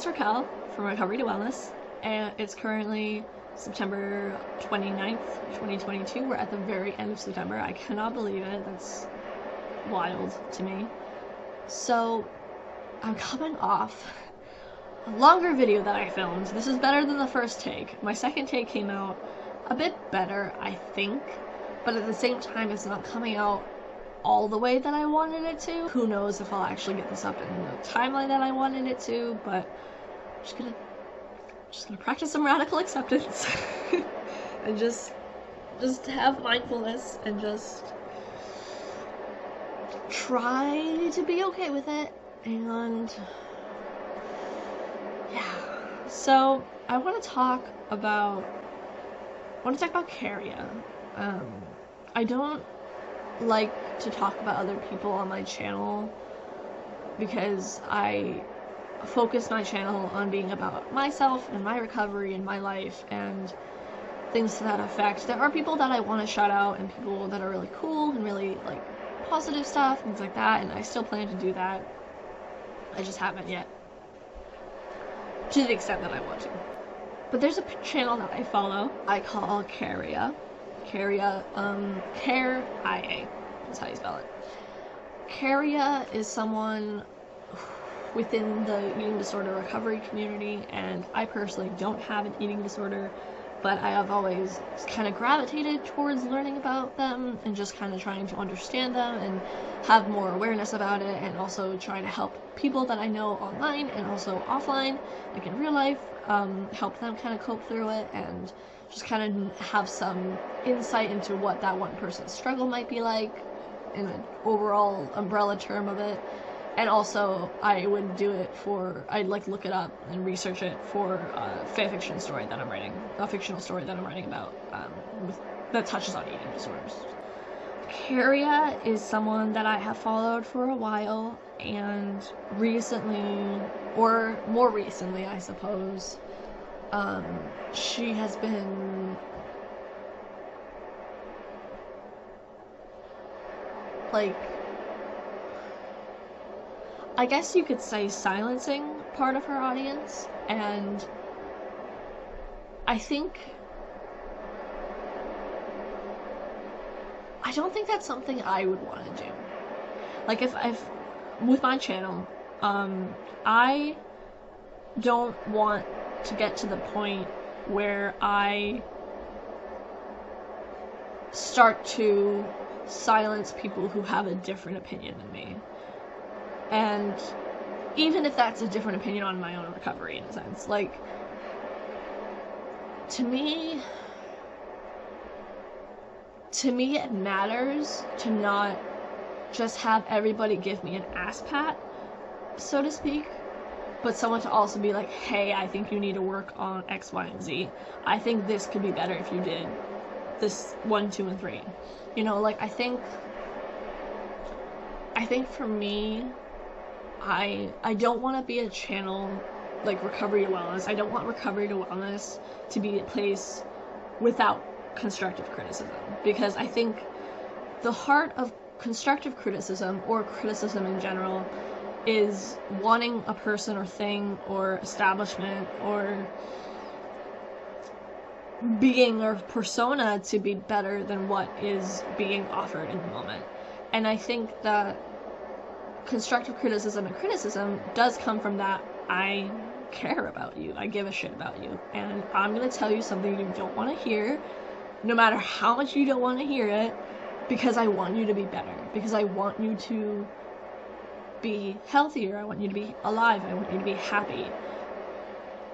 it's Raquel from Recovery to Wellness, and it's currently September 29th, 2022. We're at the very end of September. I cannot believe it. That's wild to me. So, I'm coming off a longer video that I filmed. This is better than the first take. My second take came out a bit better, I think, but at the same time it's not coming out all the way that I wanted it to. Who knows if I'll actually get this up in the timeline that I wanted it to, but I'm just gonna practice some radical acceptance and just have mindfulness and just try to be okay with it. And yeah, so I want to talk about Careia. I don't like to talk about other people on my channel because I focus my channel on being about myself and my recovery and my life and things to that effect. There are people that I want to shout out and people that are really cool and really like positive stuff, things like that, and I still plan to do that. I just haven't yet, to the extent that I want to. But there's a channel that I follow, I call Careia. Careia, Careia, that's how you spell it. Careia is someone within the eating disorder recovery community, and I personally don't have an eating disorder, but I have always kind of gravitated towards learning about them and just kind of trying to understand them and have more awareness about it, and also trying to help people that I know online and also offline, like in real life, help them kind of cope through it and just kind of have some insight into what that one person's struggle might be like in an overall umbrella term of it. And also, I would do it I'd like look it up and research it for a fictional story that I'm writing about that touches on eating disorders. Careia is someone that I have followed for a while, and recently, or more recently, I suppose, she has been like, I guess you could say silencing part of her audience, and I don't think that's something I would want to do. Like, if with my channel, I don't want to get to the point where I start to silence people who have a different opinion than me. And even if that's a different opinion on my own recovery, in a sense, like, to me it matters to not just have everybody give me an ass pat, so to speak, but someone to also be like, hey, I think you need to work on X, Y, and Z. I think this could be better if you did this 1, 2, and 3. You know, like, I think for me, I don't want to be a channel like Recovery to Wellness. I don't want Recovery to Wellness to be a place without constructive criticism, because I think the heart of constructive criticism, or criticism in general, is wanting a person or thing or establishment or being or persona to be better than what is being offered in the moment. And I think that constructive criticism and criticism does come from that I care about you, I give a shit about you, and I'm gonna tell you something you don't want to hear, no matter how much you don't want to hear it, because I want you to be better, because I want you to be healthier, I want you to be alive, I want you to be happy,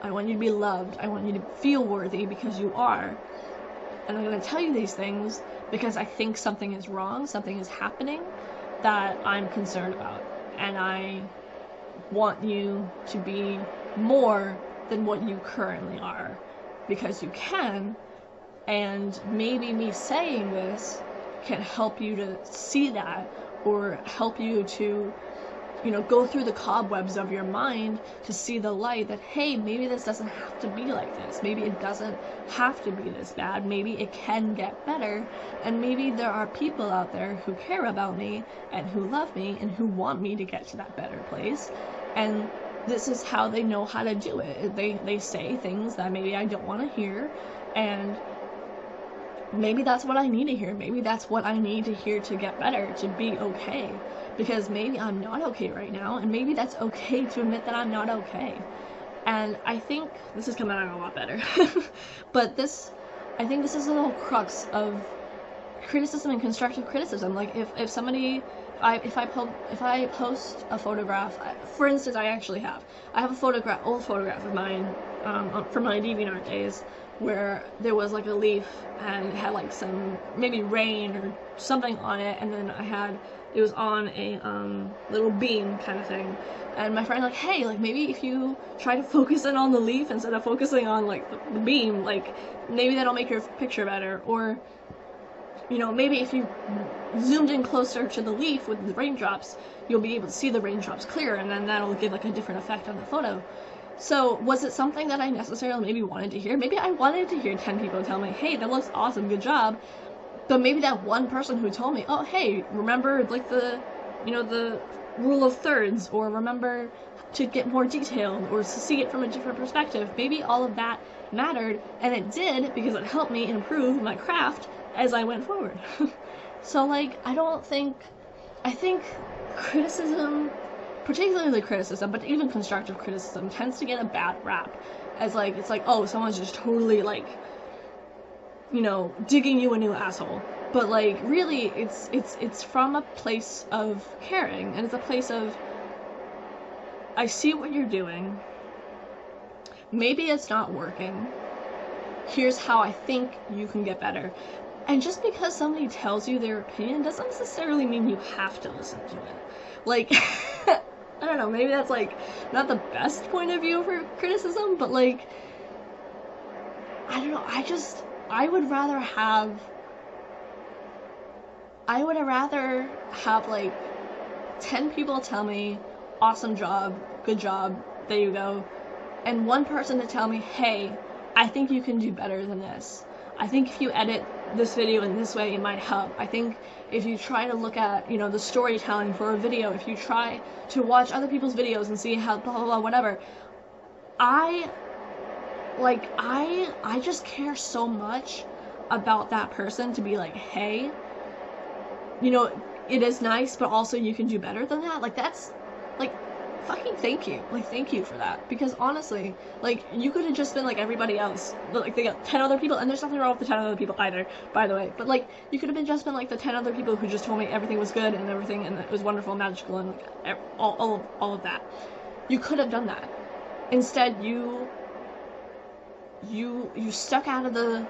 I want you to be loved, I want you to feel worthy, because you are. And I'm gonna tell you these things because I think something is wrong, something is happening that I'm concerned about, and I want you to be more than what you currently are, because you can, and maybe me saying this can help you to see that, or help you to, you know, go through the cobwebs of your mind to see the light that, hey, maybe this doesn't have to be like this. Maybe it doesn't have to be this bad. Maybe it can get better. And maybe there are people out there who care about me and who love me and who want me to get to that better place. And this is how they know how to do it. They say things that maybe I don't want to hear, and maybe that's what I need to hear. Maybe that's what I need to hear to get better, to be okay. Because maybe I'm not okay right now, and maybe that's okay to admit that I'm not okay. And I think this is coming out a lot better. But I think this is a little crux of criticism and constructive criticism. Like, if somebody, if I post a photograph, for instance, I have a old photograph of mine from my DeviantArt days, where there was like a leaf and it had like some maybe rain or something on it, and then it was on a little beam kind of thing, and my friend like, hey, like maybe if you try to focus in on the leaf instead of focusing on like the beam, like maybe that'll make your picture better. Or, you know, maybe if you zoomed in closer to the leaf with the raindrops, you'll be able to see the raindrops clearer, and then that'll give like a different effect on the photo. So was it something that I necessarily maybe wanted to hear? Maybe I wanted to hear 10 people tell me, hey, that looks awesome, good job. But maybe that one person who told me, oh, hey, remember like the rule of thirds, or remember to get more detailed, or to see it from a different perspective. Maybe all of that mattered, and it did, because it helped me improve my craft as I went forward. So like, I think criticism, particularly criticism, but even constructive criticism, tends to get a bad rap as like, it's like, oh, someone's just totally like, you know, digging you a new asshole. But like, really, it's from a place of caring, and it's a place of, I see what you're doing, maybe it's not working, here's how I think you can get better. And just because somebody tells you their opinion doesn't necessarily mean you have to listen to it. Like, I don't know, maybe that's like not the best point of view for criticism, but like, I don't know, I would rather have like 10 people tell me, awesome job, good job, there you go, and one person to tell me, hey, I think you can do better than this. I think if you edit this video in this way, it might help. I think if you try to look at, you know, the storytelling for a video, if you try to watch other people's videos and see how blah blah blah whatever, I just care so much about that person to be like, hey, you know, it is nice, but also you can do better than that. Like, that's like, fucking thank you. Like, thank you for that. Because honestly, like, you could have just been like everybody else. Like, they got 10 other people, and there's nothing wrong with the 10 other people either, by the way. But like, you could have just been like the 10 other people who just told me everything was good and everything, and it was wonderful and magical and like, all of that. You could have done that. Instead, you stuck out of the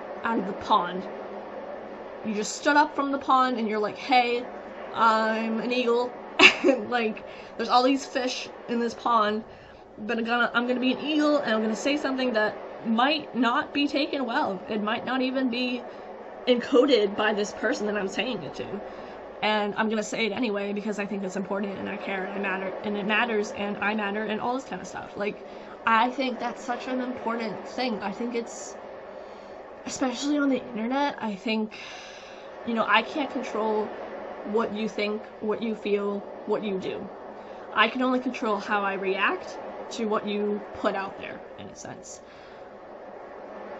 pond. You just stood up from the pond and you're like, hey, I'm an eagle. Like, there's all these fish in this pond, but I'm gonna be an eagle, and I'm gonna say something that might not be taken well. It might not even be encoded by this person that I'm saying it to. And I'm gonna say it anyway because I think it's important, and I care, and it matters, and I matter, and all this kind of stuff. Like, I think that's such an important thing. I think it's, especially on the internet, I think, you know, I can't control what you think, what you feel, what you do. I can only control how I react to what you put out there, in a sense.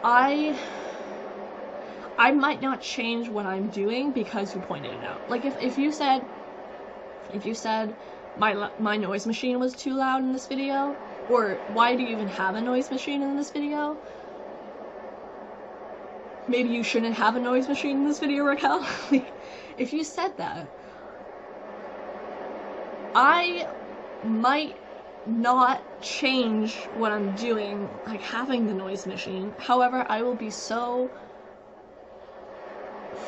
I might not change what I'm doing because you pointed it out. Like, if you said my noise machine was too loud in this video, or why do you even have a noise machine in this video? Maybe you shouldn't have a noise machine in this video, Raquel. Like, if you said that, I might not change what I'm doing, like having the noise machine. However, I will be so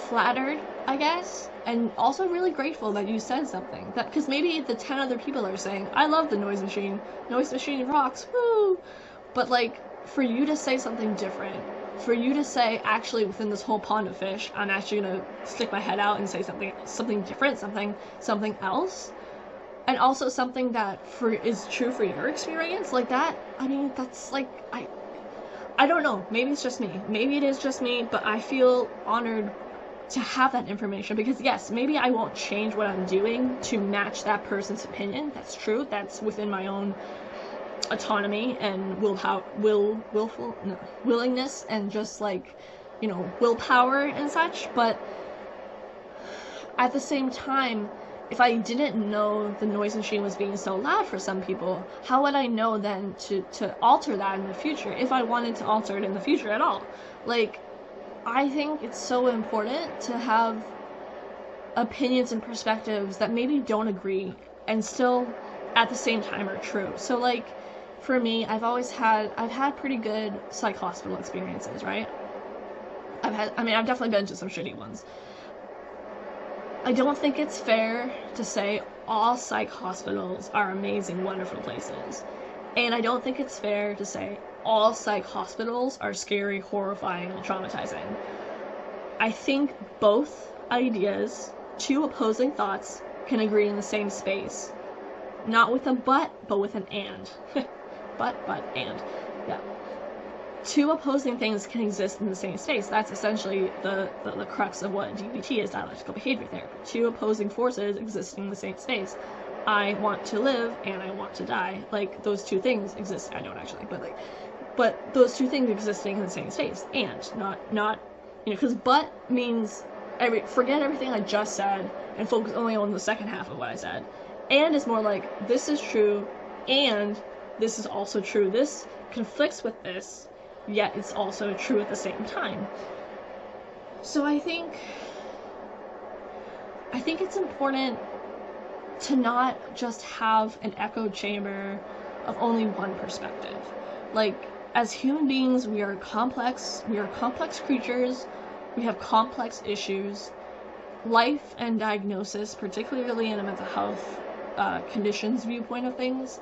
flattered, I guess, and also really grateful that you said something. That, because maybe the 10 other people are saying, I love the noise machine rocks, woo! But like, for you to say something different, for you to say, actually, within this whole pond of fish, I'm actually gonna stick my head out and say something different, something else, and also something that is true for your experience, like that, I mean, that's like, I don't know, maybe it's just me, maybe it is just me, but I feel honored to have that information, because yes, maybe I won't change what I'm doing to match that person's opinion, that's true, that's within my own autonomy and willingness and just like, you know, willpower and such, but at the same time, if I didn't know the noise machine was being so loud for some people, how would I know then to alter that in the future, if I wanted to alter it in the future at all? Like, I think it's so important to have opinions and perspectives that maybe don't agree and still at the same time are true. So like, for me, I've had pretty good psych hospital experiences, right? I've definitely been to some shitty ones. I don't think it's fair to say all psych hospitals are amazing, wonderful places. And I don't think it's fair to say all psych hospitals are scary, horrifying, and traumatizing. I think both ideas, two opposing thoughts, can agree in the same space. Not with a but with an and. but, and. Yeah. Two opposing things can exist in the same space. That's essentially the crux of what DBT is, dialectical behavior therapy. Two opposing forces existing in the same space. I want to live and I want to die. Like, those two things exist. I don't actually, but those two things existing in the same space. And not you know, because but means forget everything I just said and focus only on the second half of what I said. And is more like, this is true and this is also true. This conflicts with this, yet it's also true at the same time. So I think it's important to not just have an echo chamber of only one perspective. Like, as human beings, we are complex creatures, we have complex issues. Life and diagnosis, particularly in a mental health conditions viewpoint of things,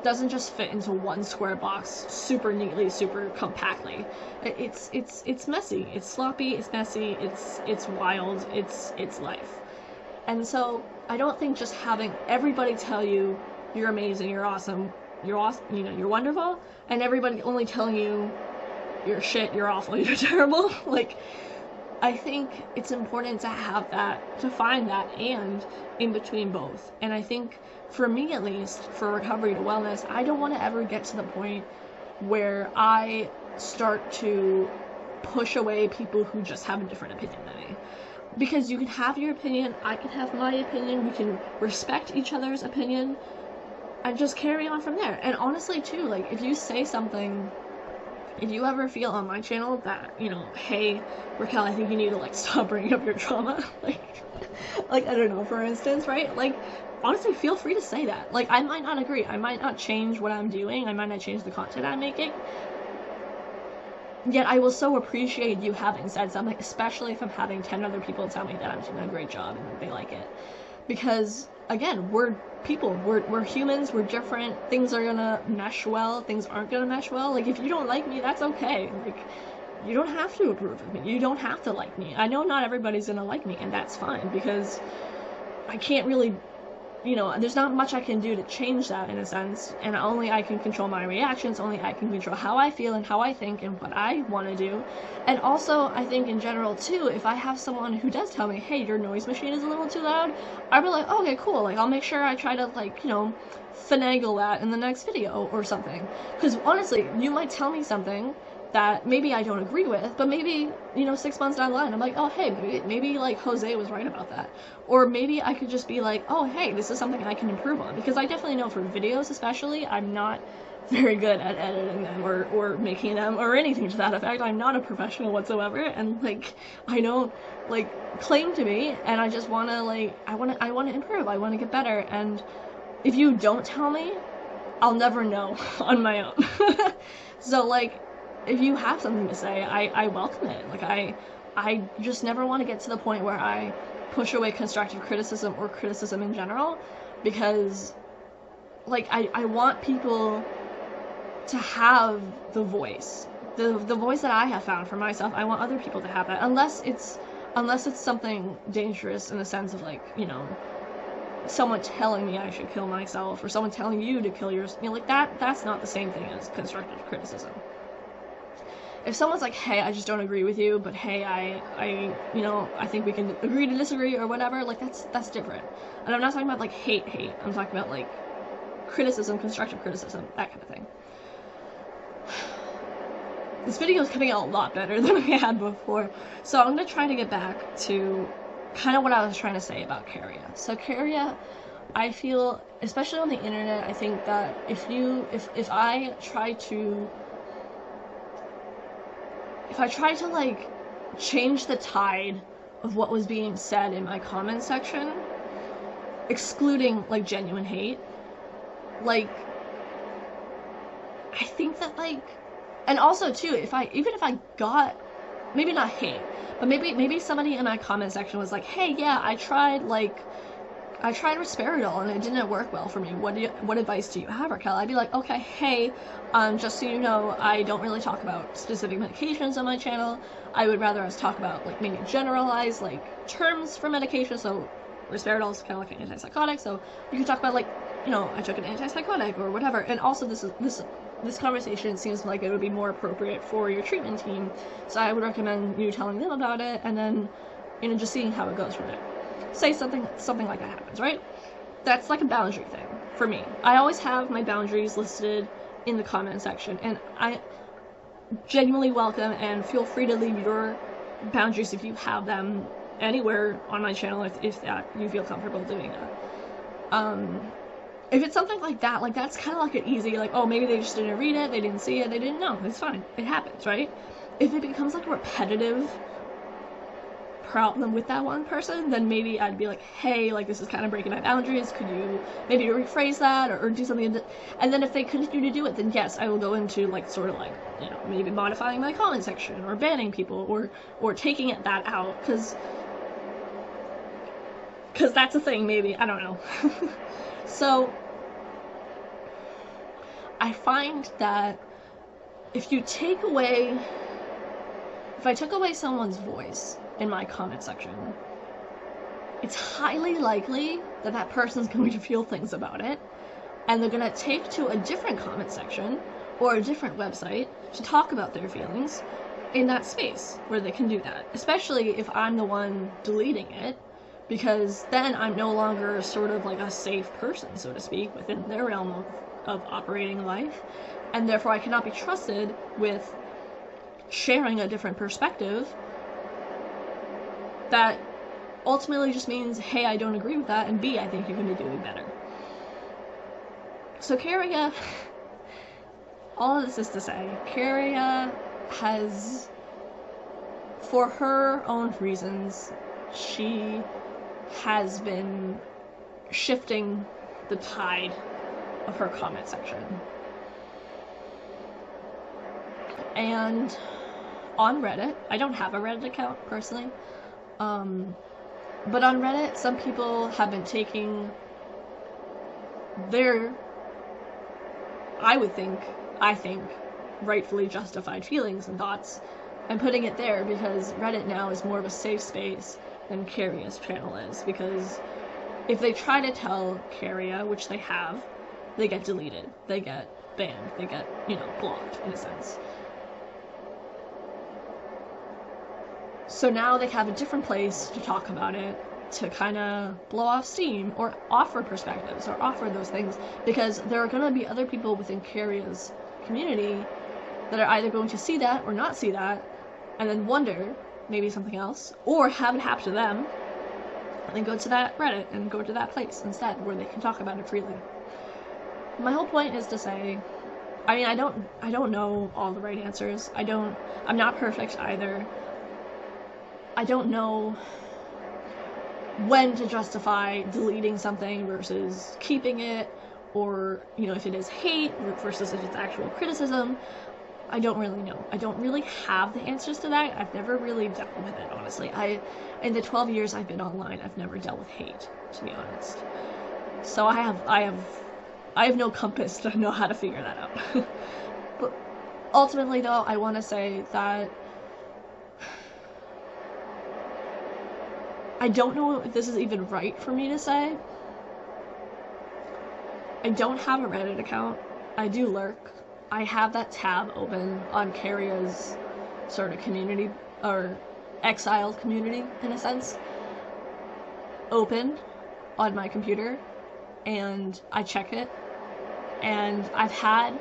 doesn't just fit into one square box super neatly, super compactly. It's messy, it's sloppy, it's messy, it's wild, it's life. And so I don't think just having everybody tell you you're amazing, you're awesome, you know, you're wonderful, and everybody only telling you you're shit, you're awful, you're terrible, like, I think it's important to have that, to find that and in between both. And I think, for me at least, for recovery to wellness, I don't want to ever get to the point where I start to push away people who just have a different opinion than me. Because you can have your opinion, I can have my opinion, we can respect each other's opinion, and just carry on from there. And honestly, too, like, if you say something, if you ever feel on my channel that, you know, hey, Raquel, I think you need to, like, stop bringing up your trauma, like, I don't know, for instance, right? Like, honestly, feel free to say that. Like, I might not agree, I might not change what I'm doing, I might not change the content I'm making, yet I will so appreciate you having said something, especially if I'm having 10 other people tell me that I'm doing a great job and that they like it. Because, again, we're people, we're humans, we're different, things are gonna mesh well, things aren't gonna mesh well. Like, if you don't like me, that's okay. Like, you don't have to approve of me, you don't have to like me. I know not everybody's gonna like me, and that's fine, because I can't really, you know, there's not much I can do to change that, in a sense, and only I can control my reactions, only I can control how I feel and how I think and what I want to do. And also, I think in general, too, if I have someone who does tell me, hey, your noise machine is a little too loud, I'll be like, okay, cool, like, I'll make sure I try to, like, you know, finagle that in the next video or something. Because, honestly, you might tell me something that maybe I don't agree with, but maybe, you know, 6 months down the line, I'm like, oh, hey, maybe like, Jose was right about that. Or maybe I could just be like, oh, hey, this is something I can improve on. Because I definitely know for videos especially, I'm not very good at editing them or making them or anything to that effect. I'm not a professional whatsoever, and, like, I don't, like, claim to be, and I just want to, like, I want to improve, I want to get better, and if you don't tell me, I'll never know on my own. So, like, if you have something to say, I welcome it. Like, I just never want to get to the point where I push away constructive criticism or criticism in general, because, like, I want people to have the voice. The voice that I have found for myself, I want other people to have that. Unless it's something dangerous in the sense of, like, you know, someone telling me I should kill myself, or someone telling you to kill yourself. You know, like, that's not the same thing as constructive criticism. If someone's like, hey, I just don't agree with you, but hey, I you know, I think we can agree to disagree or whatever, like, that's different. And I'm not talking about, like, hate. I'm talking about, like, criticism, constructive criticism, that kind of thing. This video is coming out a lot better than I had before, so I'm going to try to get back to kind of what I was trying to say about Careia. So Careia, I feel, especially on the internet, I think that if I try to like change the tide of what was being said in my comment section, excluding like genuine hate, like I think that like, and also too, even if I got, maybe not hate, but maybe somebody in my comment section was like, hey, yeah, I tried risperidol and it didn't work well for me. What advice do you have, Raquel? I'd be like, okay, hey, just so you know, I don't really talk about specific medications on my channel. I would rather us talk about like maybe generalized like terms for medication. So risperidol is kind of like an antipsychotic, so you can talk about like, you know, I took an antipsychotic or whatever. And also this conversation seems like it would be more appropriate for your treatment team, so I would recommend you telling them about it and then, you know, just seeing how it goes from there. Say something like that happens, right? That's like a boundary thing for me. I always have my boundaries listed in the comment section, and I genuinely welcome and feel free to leave your boundaries if you have them anywhere on my channel if that you feel comfortable doing that. If it's something like that, like that's kind of like an easy, like, oh, maybe they just didn't read it, they didn't see it, they didn't know, it's fine, it happens, right? If it becomes like a repetitive problem with that one person, then maybe I'd be like, hey, like this is kind of breaking my boundaries, could you maybe rephrase that or do something, and then if they continue to do it, then yes, I will go into like sort of like, you know, maybe modifying my comment section or banning people or taking that out, because that's a thing, maybe, I don't know. So I find that if I took away someone's voice in my comment section, it's highly likely that that person's going to feel things about it, and they're going to take to a different comment section or a different website to talk about their feelings in that space where they can do that, especially if I'm the one deleting it, because then I'm no longer sort of like a safe person, so to speak, within their realm of operating life, and therefore I cannot be trusted with sharing a different perspective that ultimately just means, hey, I don't agree with that, and B, I think you can be doing better. So Careia, all of this is to say, Careia has, for her own reasons, she has been shifting the tide of her comment section. And on Reddit, I don't have a Reddit account personally, but on Reddit, some people have been taking their, I think, rightfully justified feelings and thoughts and putting it there, because Reddit now is more of a safe space than Careia's channel is, because if they try to tell Careia, which they have, they get deleted, they get banned, they get, you know, blocked in a sense. So now they have a different place to talk about it, to kind of blow off steam, or offer perspectives, or offer those things, because there are going to be other people within Careia's community that are either going to see that or not see that, and then wonder maybe something else, or have it happen to them, and then go to that Reddit and go to that place instead, where they can talk about it freely. My whole point is to say, I mean, I don't know all the right answers. I'm not perfect either. I don't know when to justify deleting something versus keeping it, or, you know, if it is hate versus if it's actual criticism. I don't really know. I don't really have the answers to that. I've never really dealt with it, honestly. In the 12 years I've been online, I've never dealt with hate, to be honest. So I have no compass to know how to figure that out. But ultimately, though, I want to say that I don't know if this is even right for me to say. I don't have a Reddit account. I do lurk. I have that tab open on Careia's sort of community, or exiled community, in a sense, open on my computer, and I check it And I've had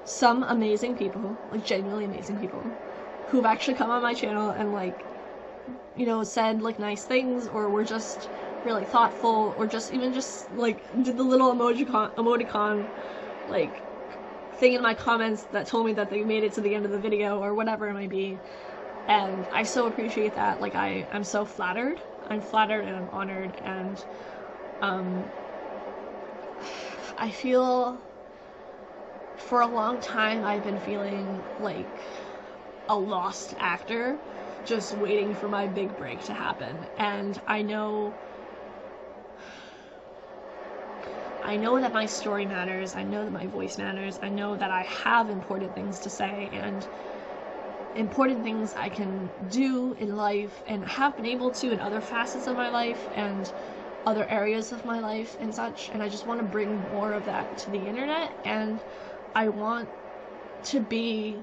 some amazing people, like genuinely amazing people, who've actually come on my channel and like, you know, said like nice things, or were just really thoughtful, or just even just like did the little emoticon like thing in my comments that told me that they made it to the end of the video, or whatever it might be. And I so appreciate that. Like I'm so flattered. I'm flattered and I'm honored, and I feel for a long time I've been feeling like a lost actor, just waiting for my big break to happen. And I know that my story matters, I know that my voice matters, I know that I have important things to say, and important things I can do in life, and have been able to in other facets of my life, and other areas of my life and such, and I just want to bring more of that to the internet, and I want to be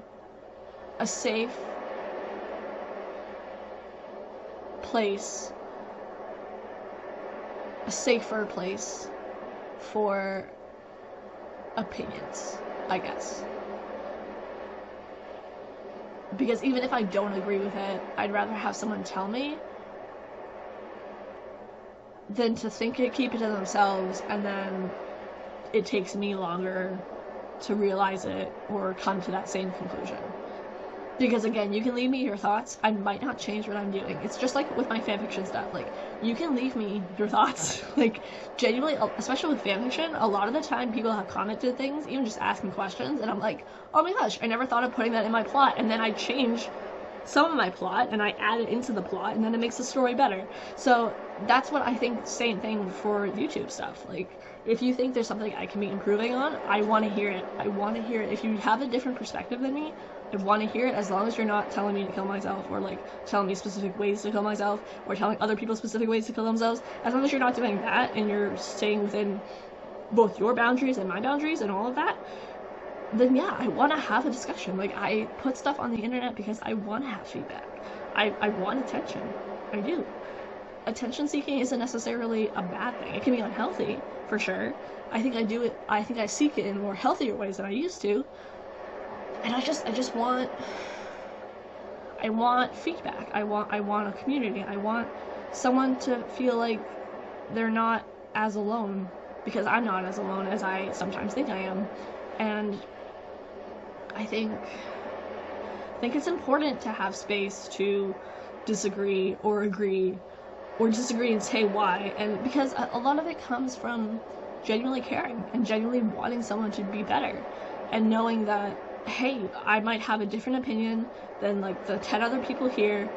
a safe place, a safer place for opinions, I guess. Because even if I don't agree with it, I'd rather have someone tell me than to keep it to themselves, and then it takes me longer to realize it or come to that same conclusion. Because again, you can leave me your thoughts, I might not change what I'm doing. It's just like with my fanfiction stuff, like, you can leave me your thoughts. Like, genuinely, especially with fanfiction, a lot of the time people have commented things, even just asking questions, and I'm like, oh my gosh, I never thought of putting that in my plot, and then I change some of my plot, and I add it into the plot, and then it makes the story better. So that's what I think, same thing for YouTube stuff. Like, if you think there's something I can be improving on, I want to hear it. I want to hear it. If you have a different perspective than me, I want to hear it, as long as you're not telling me to kill myself, or like telling me specific ways to kill myself, or telling other people specific ways to kill themselves. As long as you're not doing that, and you're staying within both your boundaries and my boundaries and all of that, then yeah, I want to have a discussion. Like, I put stuff on the internet because I want to have feedback. I want attention. I do. Attention seeking isn't necessarily a bad thing. It can be unhealthy, for sure. I think I seek it in more healthier ways than I used to. And I want feedback. I want a community. I want someone to feel like they're not as alone, because I'm not as alone as I sometimes think I am. And I think it's important to have space to disagree or agree, or disagree and say why. And because a lot of it comes from genuinely caring and genuinely wanting someone to be better, and knowing that, hey, I might have a different opinion than like the 10 other people here,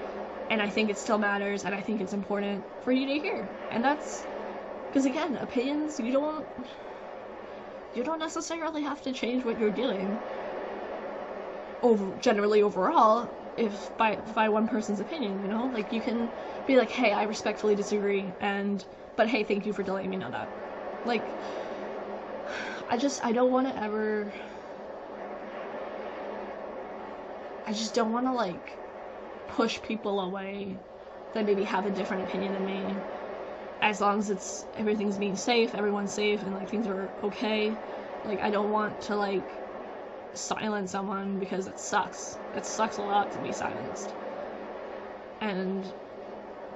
and I think it still matters, and I think it's important for you to hear. And that's because, again, opinions, you don't necessarily have to change what you're doing generally overall if by one person's opinion, you know? Like, you can be like, hey, I respectfully disagree, but hey, thank you for letting me know that. Like, I don't want to ever, I just don't want to, like, push people away that maybe have a different opinion than me, as long as everything's being safe, everyone's safe, and, like, things are okay. Like, I don't want to, like, silence someone, because it sucks. It sucks a lot to be silenced. And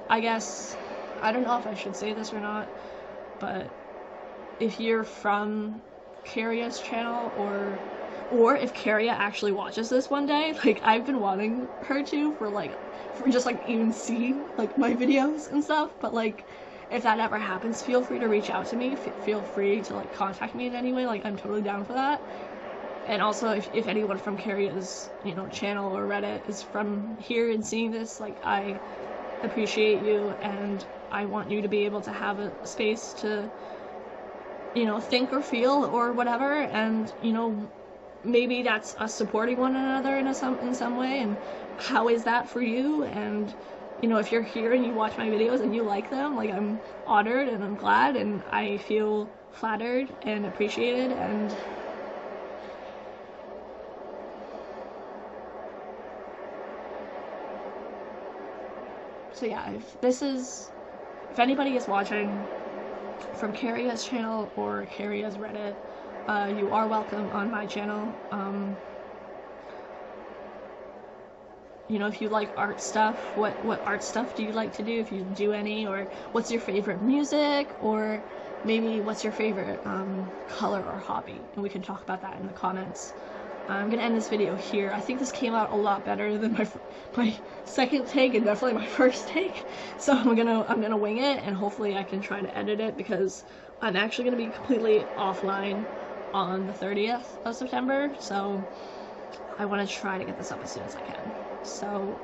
I guess, I don't know if I should say this or not, but if you're from Careia's channel, or if Careia actually watches this one day, like, I've been wanting her to for just, like, even see, like, my videos and stuff, but, like, if that ever happens, feel free to reach out to me, feel free to, like, contact me in any way. Like, I'm totally down for that. And also, if anyone from Careia's, you know, channel or Reddit is from here and seeing this, like, I appreciate you, and I want you to be able to have a space to, you know, think or feel or whatever, and, you know, maybe that's us supporting one another in some way, and how is that for you? And, you know, if you're here and you watch my videos and you like them, like, I'm honored and I'm glad, and I feel flattered and appreciated. And so yeah, if anybody is watching from Careia's channel or Careia's Reddit, you are welcome on my channel. You know, if you like art stuff, what art stuff do you like to do, if you do any, or what's your favorite music, or maybe what's your favorite color or hobby, and we can talk about that in the comments. I'm gonna end this video here. I think this came out a lot better than my second take and definitely my first take. So I'm gonna wing it, and hopefully I can try to edit it, because I'm actually gonna be completely offline on the 30th of September. So I want to try to get this up as soon as I can. So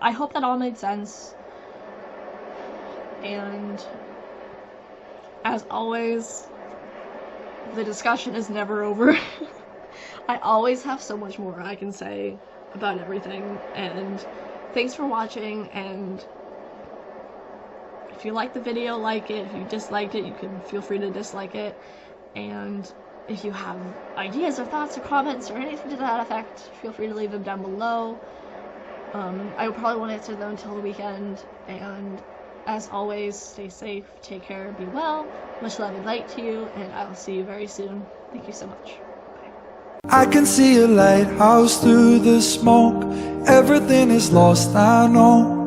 I hope that all made sense. And as always, the discussion is never over. I always have so much more I can say about everything, and thanks for watching. And if you liked the video, like it. If you disliked it, you can feel free to dislike it. And if you have ideas or thoughts or comments or anything to that effect, feel free to leave them down below. I probably won't answer them until the weekend. And as always, stay safe, take care, be well. Much love and light to you, and I will see you very soon. Thank you so much. I can see a lighthouse through the smoke. Everything is lost, I know.